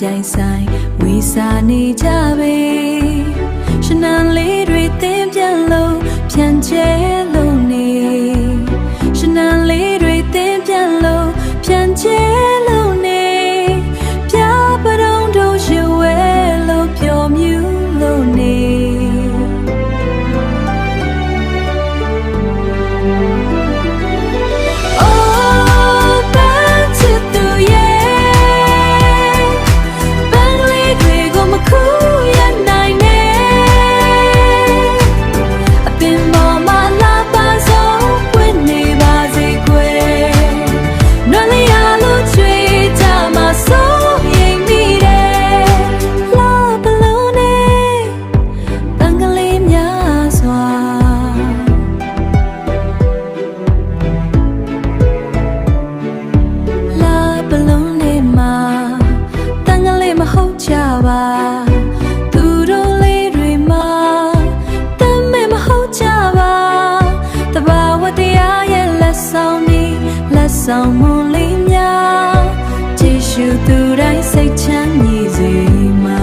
ပြိုင်ဆိုင်ဝေစာနေကြပေရှင်နံလေးတွေသင်ပြန်လို့ဖြန့်ကျဲလို့နေရှင်နံလေးတွေသင်ပြန်လို့ဖြန့်ကျဲလို့နေပြပရုံတို့ရွယ်ဝဲလို့ပျော်မြူးလို့နေသူတို့လေးတွေမှာတမဲမဟုတ်ကြပါတဘာဝတရားရဲ့လက်ဆောင်ပြီးလက်ဆောင်မလေးများကြည့်ရှုသူတိုင်းစိတ်ချမ်းမြေစေမှာ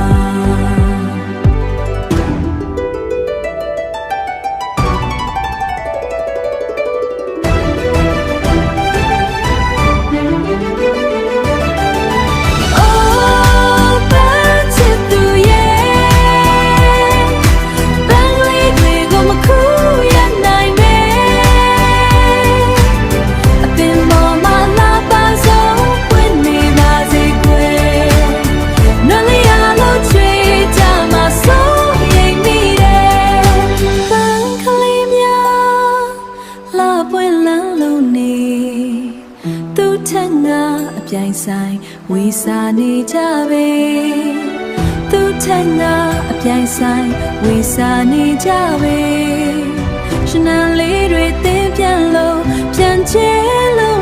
ထက်ငါအပြိုင်ဆိုင်ဝေစာနေကြပေသူထက်ငါအပြိုင်ဆိုင်ဝေစာနေကြပေရှင်နံလေးတွေသင်ပြန်လို့ပြန်ကျဲလို့